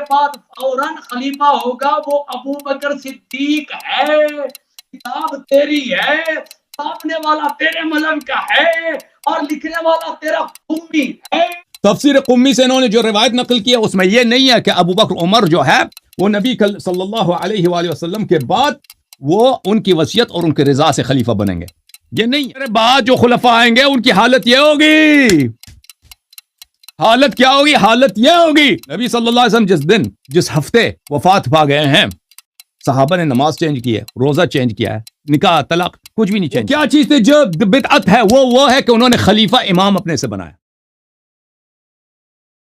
بعد فوراً خلیفہ ہوگا وہ ابو بکر صدیق ہے. کتاب تیری ہے, چھاپنے والا تیرے مذہب کا ہے, اور لکھنے والا تیرا قمی ہے. تفسیر قمی سے انہوں نے جو روایت نقل کی ہے اس میں یہ نہیں ہے کہ ابو بکر عمر جو ہے وہ نبی صلی اللہ علیہ وآلہ وسلم کے بعد وہ ان کی وصیت اور ان کی رضا سے خلیفہ بنیں گے. یہ نہیں, میرے بعد جو خلفاء آئیں گے ان کی حالت یہ ہوگی. حالت کیا ہوگی؟ حالت یہ ہوگی نبی صلی اللہ علیہ وسلم جس دن جس ہفتے وفات پا گئے ہیں, صحابہ نے نماز چینج کی ہے, روزہ چینج کیا ہے, نکاح طلاق کچھ بھی نہیں چینج. کیا چیز تھی جو بدعت ہے؟ وہ ہے کہ انہوں نے خلیفہ امام اپنے سے بنایا.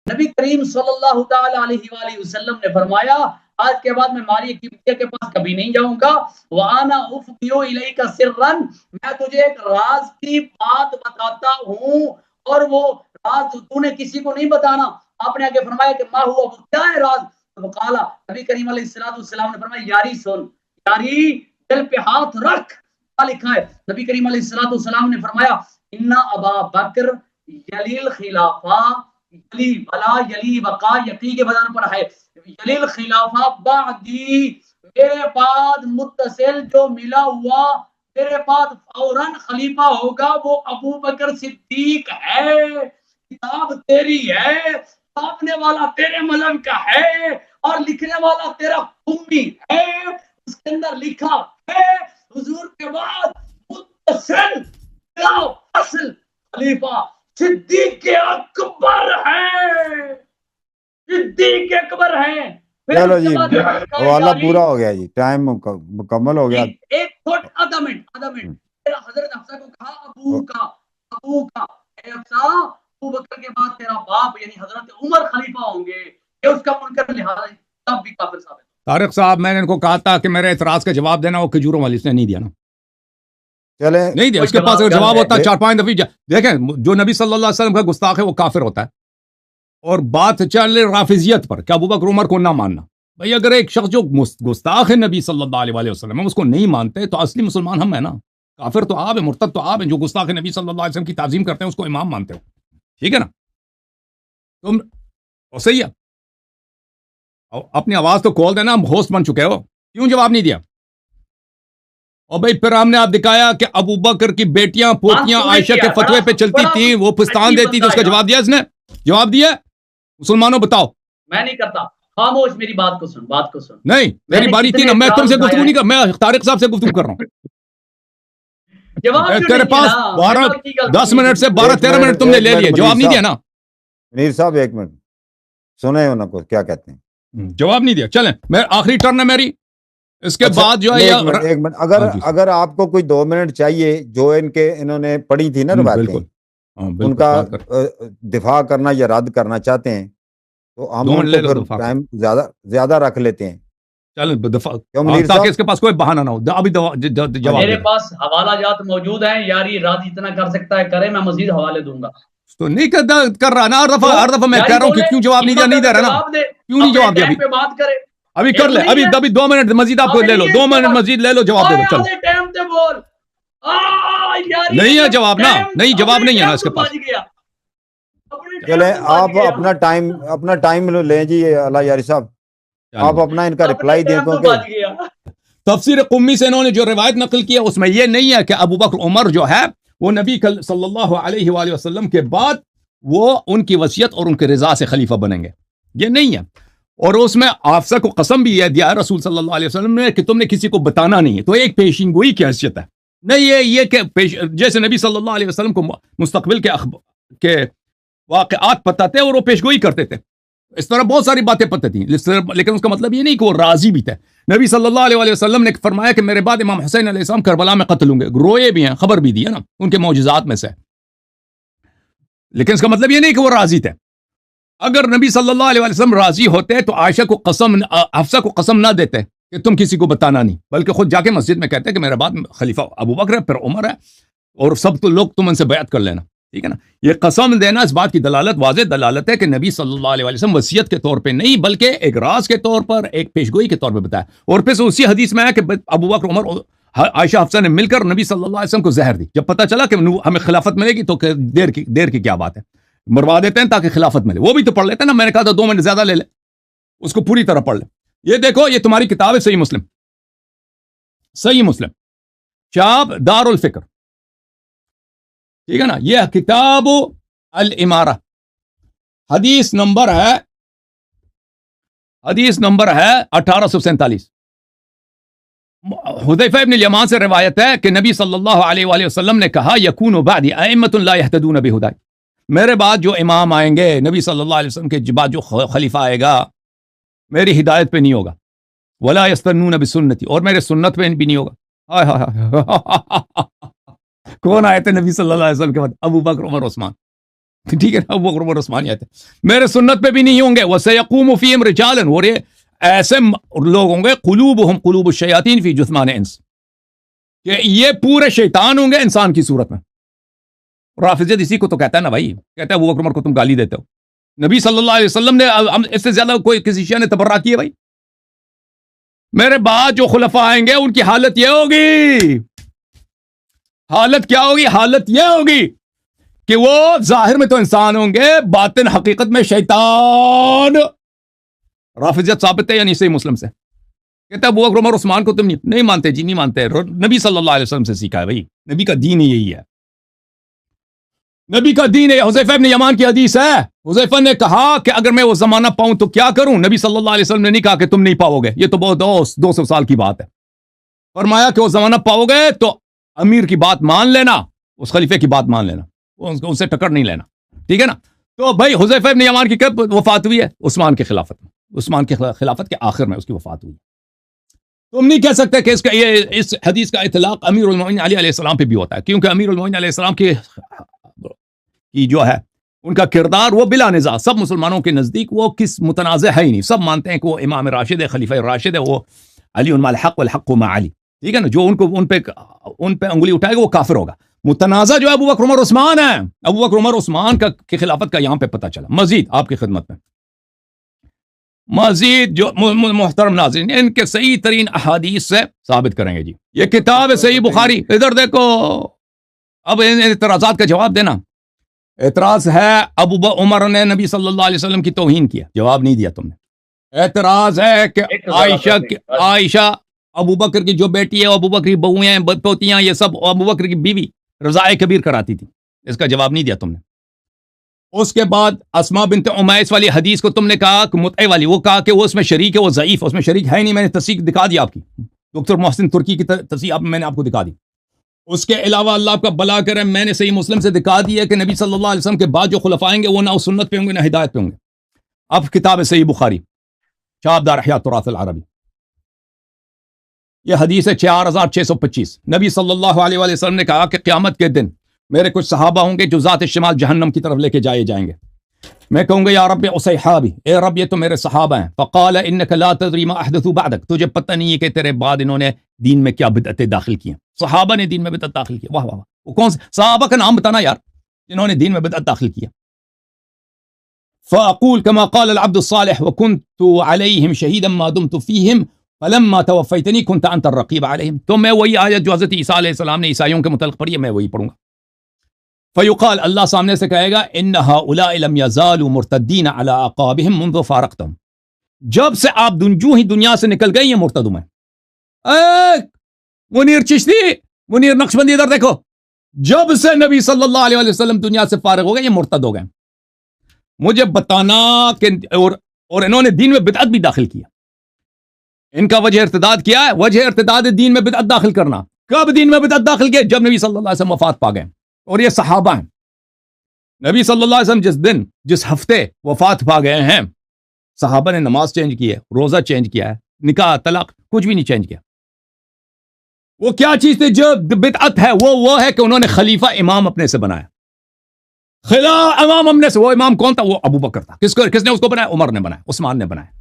نبی کریم صلی اللہ تعالی علیہ وآلہ وسلم نے فرمایا آج کے بعد میں ماری قبطیہ کے پاس کبھی نہیں جاؤں گا. وَأَنَا أُفْضِيُ إِلَيْكَ سِرًّا, میں تجھے ایک راز کی بات بتاتا ہوں اور وہ راز تو نے کسی کو نہیں بتانا. آپ نے آگے فرمایا کہ ما ہوا, وہ کیا ہے راز؟ وقالا, نبی کریم علیہ السلام نے فرمایا یاری سن, یاری دل پہ ہاتھ رکھ. کیا لکھا ہے؟ نبی کریم علیہ السلام نے فرمایا اِنَّ أَبَا بَكْر یلی الخلافہ, یلی بلا یلی وقا, یقی کے بدن پر ہے, یلی الخلافہ بعدی, میرے بعد متصل جو ملا ہوا میرے بعد فوراً خلیفہ ہوگا وہ ابو بکر صدیق ہے. کتاب تیری ہے, چھاپنے والا تیرے مذہب کا ہے, اور لکھنے والا تیرا قمی ہے. اس کے اندر لکھا ہے حضور کے بعد متصل اصل خلیفہ صدیق اکبر ہے. صدیق اکبر ہے. چلو جی حوالہ پورا ہو گیا جی, ٹائم مکمل ہو گیا. ایک آدھا منٹ حضرت حفصہ کو کہا ابو کا اے حفصہ, ابو بکر کے بعد تیرا باپ یعنی حضرت عمر خلیفہ ہوں گے, یہ اس کا منکر لحاظ ہے, تب بھی کافر ثابت. طارق صاحب میں نے ان کو کہا تھا کہ میرے اعتراض کا جواب دینا, وہ کھجوروں والی اس نے نہیں دیا نا, چلے نہیں دیا. اس کے پاس اگر جواب ہوتا 4-5 دفعہ, دیکھیں جو نبی صلی اللہ علیہ وسلم کا گستاخ ہے وہ کافر ہوتا ہے. اور بات چل رافضیت پر کہ ابو بکر عمر کو نہ ماننا. بھئی اگر ایک شخص جو گستاخ ہے نبی صلی اللہ علیہ وسلم اس کو نہیں مانتے تو اصلی مسلمان ہم ہیں نا, کافر تو آپ ہیں, مرتد تو آپ ہیں. جو گستاخ نبی صلی اللہ علیہ وسلم کی تعظیم کرتے ہیں اس کو امام مانتے ہو, ٹھیک ہے نا. تم صحیح ہے, اپنی آواز تو کھول دینا, ہوسٹ بن چکے ہو, کیوں جواب نہیں دیا؟ اور بھائی پھر ہم نے آپ دکھایا کہ ابو بکر کی بیٹیاں پوتیاں عائشہ کے فتوے پہ چلتی تھی, وہ پستان دیتی تھی, اس کا جواب دیا اس نے؟ جواب دیا مسلمانوں بتاؤ. میں نہیں کرتا, خاموش, میری بات کو سن. نہیں میری باری تھی نا, میں تم سے گفتگو نہیں کر, میں طارق صاحب سے گفتگو کر رہا ہوں. تیرے پاس 10 منٹ سے 12-13 منٹ تم نے لے لیے, جواب نہیں دیا نا. منیر صاحب ایک منٹ سنیں انہوں کو کیا کہتے ہیں, جواب نہیں دیا. چلیں میں آخری ٹرن ہے میری, اس کے بعد جو ہے ایک منٹ اگر آپ کو کوئی 2 منٹ چاہیے, جو انہوں نے پڑھی تھی نا روایتیں, ان کا دفاع کرنا یا رد کرنا چاہتے ہیں تو ہم ٹائم زیادہ رکھ لیتے ہیں. تاکہ اس کے پاس کوئی بہانہ نہ ہو. ابھی جواب میرے پاس حوالہ جات موجود ہیں, یاری راضی اتنا کر سکتا ہے کرے, میں مزید حوالے دوں گا. تو نہیں کر رہا نا, ہر دفعہ میں کہہ رہا ہوں کہ کیوں جواب نہیں دیا, نہیں دے رہا نا, کیوں نہیں جواب دیا؟ بات کرے ابھی کر لے, ابھی 2 منٹ مزید آپ کو لے لو, 2 منٹ مزید لے لو, جواب دے دو. چلو نہیں ہے جواب نا, نہیں جواب نہیں ہے نا اس کے پاس. چلیں آپ اپنا ٹائم لیں جی. اللہ یاری صاحب آپ اپنا ان کا رپلائی دیں. تفسیر قمی سے انہوں نے جو روایت نقل کی ہے اس میں یہ نہیں ہے کہ ابو بکر عمر جو ہے وہ نبی صلی اللہ علیہ وآلہ وسلم کے بعد وہ ان کی وصیت اور ان کی رضا سے خلیفہ بنیں گے, یہ نہیں ہے. اور اس میں حفصہ کو قسم بھی یہ دیا رسول صلی اللہ علیہ وسلم نے کہ تم نے کسی کو بتانا نہیں ہے, تو ایک پیشین گوئی کی حیثیت ہے. نہیں یہ کہ جیسے نبی صلی اللہ علیہ وسلم کو مستقبل کے واقعات پتہ تھے اور وہ پیشگوئی کرتے تھے, اس طرح بہت ساری باتیں پتہ تھیں, لیکن اس کا مطلب یہ نہیں کہ وہ راضی بھی تھے. نبی صلی اللہ علیہ وسلم نے فرمایا کہ میرے بعد امام حسین علیہ السلام کربلا میں قتل ہوں گے, روئے بھی ہیں, خبر بھی دی ہے نا ان کے معجزات میں سے, لیکن اس کا مطلب یہ نہیں کہ وہ راضی تھے. اگر نبی صلی اللہ علیہ وسلم راضی ہوتے تو عائشہ کو حفصہ کو قسم نہ دیتے کہ تم کسی کو بتانا نہیں, بلکہ خود جا کے مسجد میں کہتے کہ میرے بعد خلیفہ ابو بکر ہے, پھر عمر ہے, اور سب تو لوگ تم ان سے بیعت کر لینا, ٹھیک ہے نا. یہ قسم دینا اس بات کی دلالت, واضح دلالت ہے کہ نبی صلی اللہ علیہ وسلم وصیت کے طور پہ نہیں بلکہ ایک راز کے طور پر, ایک پیشگوئی کے طور پہ بتایا. اور پھر اسی حدیث میں ہے کہ ابو بکر عمر عائشہ حفصہ نے مل کر نبی صلی اللہ علیہ وسلم کو زہر دی. جب پتہ چلا کہ ہمیں خلافت ملے گی تو دیر کی کیا بات ہے, مروا دیتے ہیں تاکہ خلافت ملے. وہ بھی تو پڑھ لیتے ہیں نا, میں نے کہا تھا 2 منٹ زیادہ لے لے. اس کو پوری طرح پڑھ لیں. یہ دیکھو یہ تمہاری کتاب ہے صحیح مسلم, صحیح مسلم شاب دار الفکر, ٹھیک ہے نا, یہ کتاب الامارہ, حدیث نمبر ہے 1847. حذیفہ ابن الیمان سے روایت ہے کہ نبی صلی اللہ علیہ وآلہ وسلم نے کہا یکون بعدی ائمۃ لا یہتدون بہدی, میرے بعد جو امام آئیں گے, نبی صلی اللہ علیہ وسلم کے بعد جو خلیفہ آئے گا میری ہدایت پہ نہیں ہوگا, ولا یستنون بسنتی, اور میرے سنت پہ بھی نہیں ہوگا. کون آئے تھے نبی صلی اللہ علیہ وسلم کے بعد؟ ابو بکر عمر عثمان, ٹھیک ہے نا, ابو بکر عمر عثمان آئے تھے, میرے سنت پہ بھی نہیں ہوں گے. وسیقوم فیہم رجالا, اور یہ ایسے لوگ ہوں گے قلوبہم قلوب الشیاطین فی جثمان انس, کہ یہ پورے شیطان ہوں گے انسان کی صورت میں. رافضیت اسی کو تو کہتا ہے نا بھائی, کہتا ہے ابو بکر عمر کو تم گالی دیتے ہو. نبی صلی اللہ علیہ وسلم نے اس سے زیادہ کوئی کسی شیعہ نے تبرہ کی ہے بھائی؟ میرے بعد جو خلفاء آئیں گے ان کی حالت یہ ہوگی, حالت کیا ہوگی؟ حالت یہ ہوگی کہ وہ ظاہر میں تو انسان ہوں گے, باطن حقیقت میں شیطان. رافضیت ثابت ہے یا نہیں صحیح مسلم سے؟ کہتا ہے ابو بکر عمر عثمان کو تم نہیں مانتے جی, نہیں مانتے. نبی صلی اللہ علیہ وسلم سے سیکھا ہے بھائی, نبی کا دین یہی ہے, نبی کا دین ہے. حذیفہ ابن یمان کی حدیث ہے, حذیفہ نے کہا کہ اگر میں وہ زمانہ پاؤں تو کیا کروں؟ نبی صلی اللہ علیہ وسلم نے نہیں کہا کہ تم نہیں پاؤ گے, یہ تو بہت 200 سال کی بات ہے. فرمایا کہ وہ زمانہ پاؤ گے تو امیر کی بات مان لینا, اس خلیفے کی بات مان لینا, ان سے ٹکر نہیں لینا, ٹھیک ہے نا. تو بھائی حذیفہ ابن یمان کی کب وفات ہوئی ہے؟ عثمان کی خلافت میں, عثمان کی خلافت کے آخر میں اس کی وفات ہوئی. تم نہیں کہہ سکتے کہ اس حدیث کا اطلاق امیر المومنین علی علیہ السلام پہ بھی ہوتا ہے, کیونکہ امیر المومنین علیہ السلام کی جو ہے ان کا کردار وہ بلا نزاع سب مسلمانوں کے نزدیک وہ کس متنازع ہے ہی نہیں. سب مانتے ہیں کہ وہ امام راشد ہے, خلیفہ راشد ہے, وہ علی مع الحق والحق مع علی, ٹھیک ہے نا. جو ان پہ انگلی اٹھائے گا وہ کافر ہوگا. متنازع جو ہے ابو بکر عمر عثمان ہے. ابو بکر عمر عثمان کی خلافت کا یہاں پہ پتہ چلا. مزید آپ کی خدمت میں مزید جو محترم ناظرین ان کے صحیح ترین احادیث سے ثابت کریں گے. جی یہ کتاب ہے صحیح بخاری, ادھر دیکھو. اب ان اعتراضات کا جواب دینا. اعتراض ہے ابو عمر نے نبی صلی اللہ علیہ وسلم کی توہین کیا, جواب نہیں دیا تم نے. اعتراض ہے کہ عائشہ ابو بکر کی جو بیٹی ہے, ابو بکر کی بہویں پوتیاں, یہ سب ابو بکر کی بیوی رضاء کبیر کراتی تھی, اس کا جواب نہیں دیا تم نے. اس کے بعد اسماء بنت امیس والی حدیث کو تم نے کہا کہ متعہ والی, وہ کہا کہ وہ اس میں شریک ہے, وہ ضعیف ہے, اس میں شریک ہے نہیں. میں نے تصحیح دکھا دی آپ کی, ڈاکٹر محسن ترکی کی تصحیح میں نے آپ کو دکھا دی. اس کے علاوہ اللہ آپ کا بلا کرے, میں نے صحیح مسلم سے دکھا دی ہے کہ نبی صلی اللہ علیہ وسلم کے بعد جو خلفاء آئیں گے وہ نہ اس سنت پہ ہوں گے نہ ہدایت پہ ہوں گے. اب کتاب صحیح بخاری شاب دار احیاء التراث العربی, یہ حدیث ہے 4625. نبی صلی اللہ علیہ وآلہ وسلم نے کہا کہ قیامت کے دن میرے کچھ صحابہ ہوں گے جو ذات شمال جہنم کی طرف لے کے جائیں گے. میں کہوں گا یا رب اصحابی, اے رب یہ تو میرے صحابہ ہیں. فقال انک لا تدری ما احدثوا بعدک, تجھے پتہ نہیں ہے کہ تیرے بعد انہوں نے دین میں کیا بدعتیں داخل کی ہیں. صحابہ نے دین میں بدعت داخل کی. واہ واہ, وہ کون سے صحابہ کا نام بتانا یار جنہوں نے دین میں بدعت داخل کیا. فاقول كما قال العبد الصالح وكنت عليهم شهيدا ما دمت فيهم فلما توفيتني كنت انت الرقيب عليهم. تو میں وہی آیت جو حضرت عیسیٰ علیہ السلام نے عیسائیوں کے متعلق پڑھی ہے میں وہی پڑھوں گا. فیقال, اللہ سامنے سے کہے گا ان هؤلاء لم يزالوا مرتدين على اعقابهم منذ فارقتهم, جب سے آپ جو ہی دنیا سے نکل گئے یہ مرتد ہوئے. منیر چشتی, منیر نقشبندی, ادھر دیکھو, جب سے نبی صلی اللہ علیہ وسلم دنیا سے فارغ ہو گئے یہ مرتد ہو گئے. مجھے بتانا کہ اور انہوں نے دین میں بدعت بھی داخل کیا. ان کا وجہ ارتداد کیا ہے؟ وجہ ارتداد دین میں بدعت داخل کرنا. کب دین میں بدعت داخل کیا؟ جب نبی صلی اللہ علیہ وسلم وفات پا گئے. اور یہ صحابہ ہیں. نبی صلی اللہ علیہ وسلم جس ہفتے وفات پا گئے ہیں, صحابہ نے نماز چینج کی ہے, روزہ چینج کیا ہے, نکاح طلاق کچھ بھی نہیں چینج کیا. وہ کیا چیز تھی جو بدعت ہے؟ وہ ہے کہ انہوں نے خلیفہ امام اپنے سے بنایا. امام اپنے سے, وہ امام کون تھا؟ وہ ابو بکر تھا. کس نے اس کو بنایا؟ عمر نے بنایا, عثمان نے بنایا.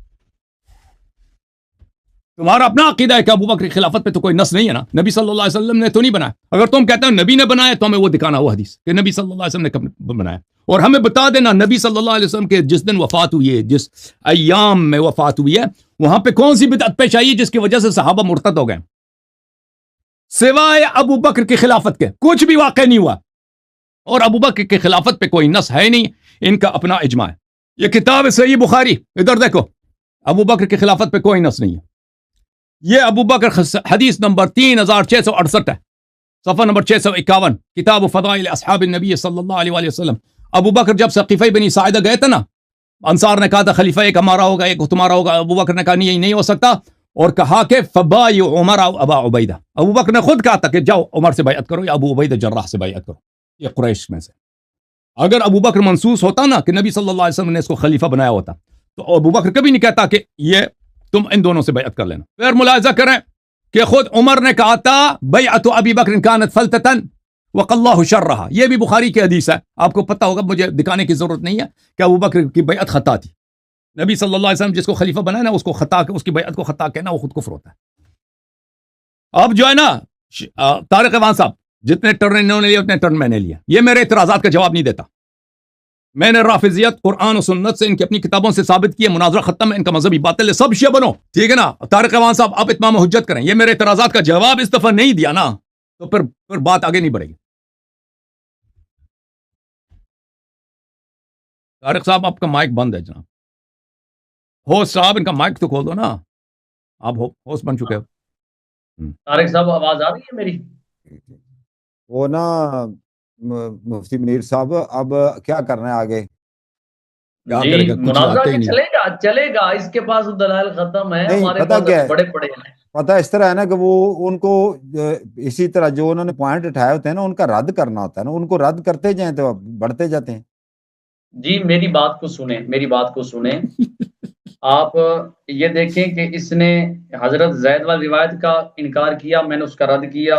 تمہارا اپنا عقیدہ ہے کہ ابو بکر کی خلافت پہ تو کوئی نص نہیں ہے نا, نبی صلی اللہ علیہ وسلم نے تو نہیں بنایا. اگر تم کہتے ہو نبی نے بنایا تو ہمیں وہ دکھانا وہ حدیث کہ نبی صلی اللہ علیہ وسلم نے کب بنایا, اور ہمیں بتا دینا نبی صلی اللہ علیہ وسلم کے جس دن وفات ہوئی ہے, جس ایام میں وفات ہوئی ہے, وہاں پہ کون سی بدعت پیش آئی جس کی وجہ سے صحابہ مرتد ہو گئے. سوائے ابو بکر کی خلافت کے کچھ بھی واقع نہیں ہوا, اور ابو بکر کی خلافت پہ کوئی نص ہے نہیں. ان کا اپنا اجماع ہے. یہ کتاب صحیح بخاری, ادھر دیکھو ابو بکر کی خلافت پہ کوئی نص نہیں ہے. یہ ابو بکر حدیث نمبر 3668 ہے, صفحہ نمبر 651, کتاب فضائل اصحاب النبی صلی اللہ علیہ وآلہ وسلم. ابو بکر جب ثقیفہ بنی ساعدہ گئے تھے نا, انصار نے کہا تھا خلیفہ ایک ہمارا ہوگا ایک تمہارا ہوگا. ابو بکر نے کہا نہیں ہو سکتا, اور کہا کہ فبایع عمر ابا عبیدہ. ابو بکر نے خود کہا تھا کہ جاؤ عمر سے بیعت کرو یا ابو عبیدہ جراح سے بیعت کرو, یہ قریش میں سے. اگر ابو بکر منصوص ہوتا نا کہ نبی صلی اللہ علیہ وسلم نے اس کو خلیفہ بنایا ہوتا, تو ابو بکر کبھی نہیں کہتا کہ یہ تم ان دونوں سے بیعت کر لینا. پھر ملاحظہ کریں کہ خود عمر نے کہا تھا بیعت ابی بکر کانت فلتتن وقی اللہ شرھا. یہ بھی بخاری کی حدیث ہے, آپ کو پتہ ہوگا, مجھے دکھانے کی ضرورت نہیں ہے کہ ابو بکر کی بیعت خطا تھی. نبی صلی اللہ علیہ وسلم جس کو خلیفہ بنایا نا, اس کو خطا, اس کی بیعت کو خطا کہنا وہ خود کفر ہوتا ہے. اب جو ہے نا طارق وان صاحب, جتنے ٹرن انہوں نے لیے اتنے ٹرن میں نے لیا. یہ میرے اعتراضات کا جواب نہیں دیتا. میں نے رافضیت قرآن و سنت سے ان کی اپنی کتابوں سے ثابت کیا, مناظرہ ختم ہے, ان کا مذہبی باطل ہے, سب شیعہ بنو, ٹھیک ہے نا. طارق وان صاحب آپ اتمام حجت کریں. یہ میرے اعتراضات کا جواب اس دفعہ نہیں دیا نا, تو پھر بات آگے نہیں بڑھے گی. طارق صاحب آپ کا مائک بند ہے جناب. ہوسٹ صاحب ان کا مائک تو کھول دو نا, آپ ہوسٹ بن چکے ہو. طارق صاحب آواز آ رہی ہے میری؟ وہ نا مفتی منیر صاحب اب کیا کرنا ہے آگے؟ جی مناظرہ چلے گا, اس کے پاس دلائل ختم ہے, ہمارے پاس بڑے پڑے ہیں. پتہ اس طرح ہے نا کہ وہ ان کو اسی طرح جو انہوں نے پوائنٹ اٹھائے ہوتے ہیں نا, ان کا رد کرنا ہوتا ہے نا, ان کو رد کرتے جائیں تو بڑھتے جاتے ہیں. جی میری بات کو سنیں آپ یہ دیکھیں کہ اس نے حضرت زید والی روایت کا انکار کیا, میں نے اس کا رد کیا.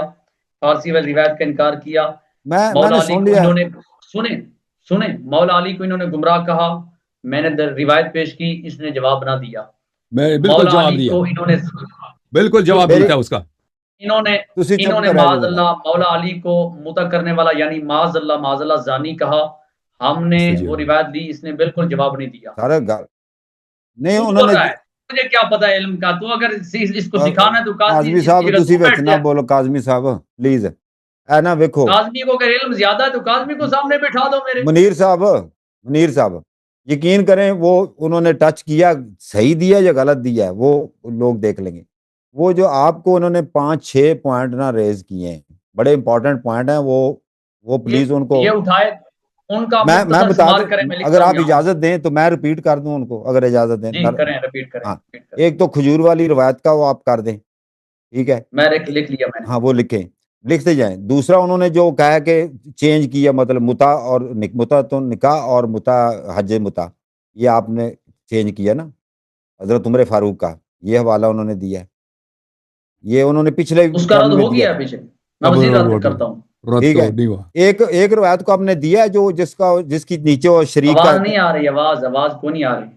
فارسی والی روایت کا انکار کیا. مولا علی کو انہوں نے سنیں مولا علی کو انہوں نے گمراہ کہا, میں نے روایت پیش کی, اس نے جواب نہ دیا. مولا علی کو انہوں نے بالکل جواب دیا اس کا. انہوں نے معاذ اللہ مولا علی کو مطع کرنے والا یعنی معاذ اللہ زانی کہا. ہم نے وہ روایت دی, اس نے بالکل جواب نہیں دیا. نہیں انہوں نے, مجھے کیا پتا علم کا, تو اگر اس کو سکھانا ہے تو کاظمی صاحب تسی وچ نہ بولو. کاظمی صاحب پلیز اے نا ویکھو, کاظمی کو اگر علم زیادہ ہے تو کاظمی کو سامنے بٹھا دو. میرے منیر صاحب یقین کریں, وہ انہوں نے ٹچ کیا, صحیح دیا یا غلط دیا ہے وہ لوگ دیکھ لیں گے. وہ جو آپ کو انہوں نے 5-6 پوائنٹ نہ ریز کیے ہیں, بڑے امپورٹنٹ پوائنٹ ہیں, وہ پلیز ان کو یہ اٹھائے, ان کا میں بتا دوں, اگر آپ اجازت دیں تو میں ریپیٹ کر دوں ان کو, اگر اجازت دیں. ریپیٹ کریں. ایک تو کھجور والی روایت کا وہ آپ کر دیں, ٹھیک ہے, میں لکھ لیا میں نے. ہاں وہ لکھتے جائیں. دوسرا انہوں نے جو کہا کہ چینج کیا, مطلب متا اور متا تو نکاح اور متا حج متا, یہ آپ نے چینج کیا نا حضرت عمر فاروق کا, یہ حوالہ انہوں نے دیا ہے. یہ انہوں نے پچھلے اس کا رد ہو گیا پیچھے, میں مزید رد کرتا ہوں. ٹھیک ہے, ایک روایت کو آپ نے دیا ہے جو جس کی نیچے شریک آواز نہیں آ رہی, آواز کو نہیں آ رہی.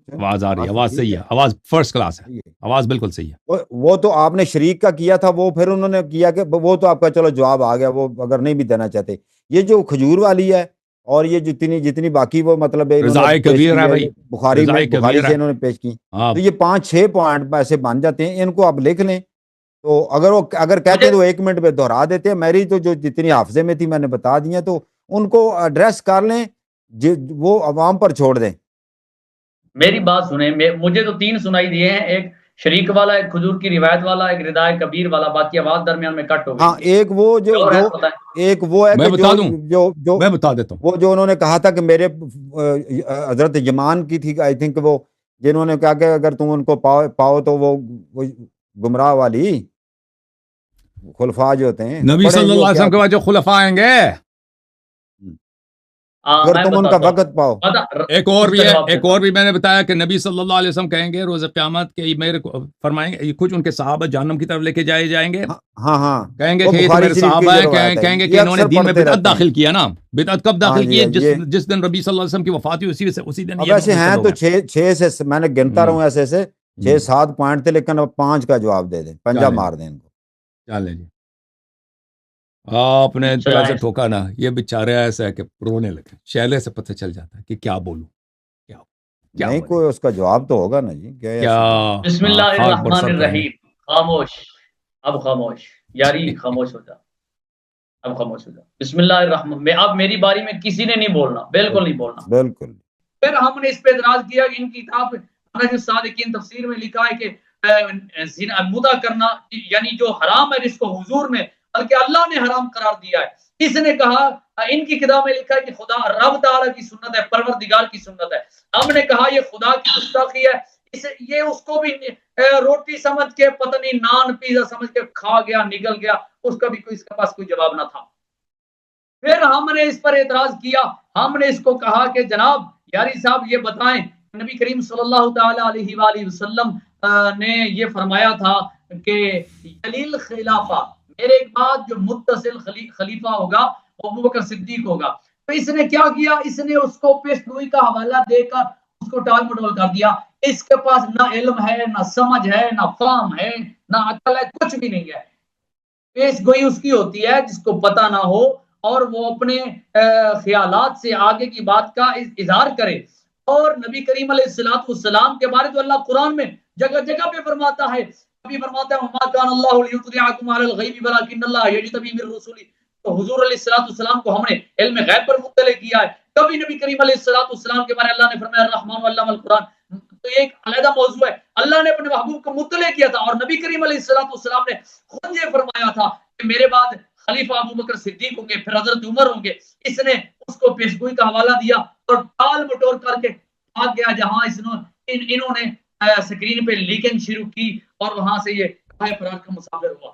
آواز آ رہی ہے, آواز صحیح ہے, آواز فرسٹ کلاس ہے, آواز بالکل صحیح ہے. وہ تو آپ نے شریک کا کیا تھا, وہ پھر انہوں نے کیا کہ وہ تو آپ کا چلو جواب آ گیا, وہ اگر نہیں بھی دینا چاہتے. یہ جو کھجور والی ہے اور یہ جتنی باقی وہ مطلب بخاری سے انہوں نے پیش کی, تو یہ 5-6 پوائنٹ ایسے بن جاتے ہیں. ان کو آپ لکھ لیں, تو اگر کہتے ہیں تو 1 منٹ میں دہرا دیتے ہیں. میری تو جو جتنی حافظے میں تھی میں نے بتا دی ہیں, تو ان کو ایڈریس کر لیں, وہ عوام پر چھوڑ دیں. میری بات سنیں, مجھے تو 3 سنائی دیے ہیں, ایک شریک والا, ایک کھجور کی روایت والا, ایک ردائے کبیر والا, باقی آواز درمیان میں کٹ ہو گئی. ہاں ایک وہ ہے میں بتا دوں, میں بتا دیتا ہوں. وہ جو انہوں نے کہا تھا کہ میرے حضرت یمان کی تھی, آئی تھنک, وہ جنہوں نے کہا کہ اگر تم ان کو پاؤ تو وہ گمراہ والی خلفاء جو ہوتے ہیں, نبی صلی اللہ علیہ وسلم کے بعد جو خلفاء آئیں گے, اگر تم ان کا وقت پاؤ. ایک اور بھی میں نے بتایا کہ نبی صلی اللہ علیہ وسلم کہیں گے روز قیامت کے, میرے فرمائیں گے کچھ ان کے صحابہ جہنم کی طرف لے کے جائیں گے. ہاں کہیں گے کہ یہ میرے صحابہ ہیں, کہیں گے کہ انہوں نے دین میں بدعت داخل کیا نا. بدعت کب داخل کی؟ جس دن نبی صلی اللہ علیہ وسلم کی وفات ہوئی اسی دن. ایسے ہیں تو 6 سے میں نے گنتا رہا ہوں, ایسے 6-7 پوائنٹ تھے, لیکن 5 کا جواب دے دیں, پنجہ مار دیں ان کو. چلیں جی, آپ نے سے ٹھوکا نا, یہ بیچارے ایسا ہے کہ رونے لگے, شیلے سے پتہ چل جاتا ہے کہ کیا بولوں, کیا نہیں کوئی اس کا جواب تو ہوگا نا جی. بسم اللہ الرحمن الرحیم. خاموش, اب خاموش یاری, خاموش ہو جا, اب خاموش ہو جا. بسم اللہ الرحمن, اب میری باری میں کسی نے نہیں بولنا, بالکل نہیں بولنا, بالکل. پھر ہم نے اس پہ اعتراض کیا کہ ان کی کتاب صادقین تفسیر میں لکھا ہے کہ مدہ کرنا یعنی جو حرام ہے جس کو حضور نے بلکہ اللہ نے حرام قرار دیا ہے، اس نے کہا، ان کی کتاب میں لکھا ہے کہ خدا رب تعالیٰ کی سنت ہے، پروردگار کی سنت ہے، ہم نے کہا یہ خدا کی گستاخی ہے، یہ اس کو بھی روٹی سمجھ کے پتہ نہیں نان پیزا سمجھ کے کھا گیا، نکل گیا، اس کا بھی اس کے پاس کوئی جواب نہ تھا۔ پھر ہم نے اس پر اعتراض کیا، ہم نے اس کو کہا کہ جناب یاری صاحب یہ بتائیں، نبی کریم صلی اللہ تعالی علیہ وآلہ وسلم نے یہ فرمایا تھا کہ جلیل خلافہ، میرے بعد جو متصل خلیفہ ہوگا وہ ابوبکر صدیق ہوگا۔ تو اس نے کیا کیا، اس نے اس کو پیش گوئی کا حوالہ دے کر اس کو ٹال مٹول کر دیا، اس کے پاس نہ علم ہے، نہ سمجھ ہے، نہ فہم ہے، نہ عقل ہے، کچھ بھی نہیں ہے۔ پیش گوئی اس کی ہوتی ہے جس کو پتہ نہ ہو اور وہ اپنے خیالات سے آگے کی بات کا اظہار کرے۔ اور نبی کریم علیہ السلام کے بارے تو اللہ قرآن میں جگہ جگہ پہ فرماتا ہے، کبھی فرماتا ہے وما کان اللہ لیطلعکم علی الغیب ولکن اللہ یجتبی من رسلہ، تو حضور علیہ السلام کو ہم نے علم غیب پر مطلع کیا ہے۔ کبھی نبی کریم علیہ السلام کے بارے اللہ نے فرمایا الرحمن علم القرآن، تو یہ ایک علیحدہ موضوع ہے، اللہ نے اپنے محبوب کو مطلع کیا تھا۔ اور نبی کریم علیہ السلام نے خود یہ فرمایا تھا کہ میرے بعد خلیفہ ابوبکر صدیق ہوں گے، پھر حضرت عمر ہوں گے۔ اس نے اس کو پیشگوئی کا حوالہ دیا اور ٹال مٹول کر کے بھاگ گیا جہاں انہوں نے سکرین پہ لیکنگ شروع کی اور وہاں سے یہ فرار کا مسافر ہوا۔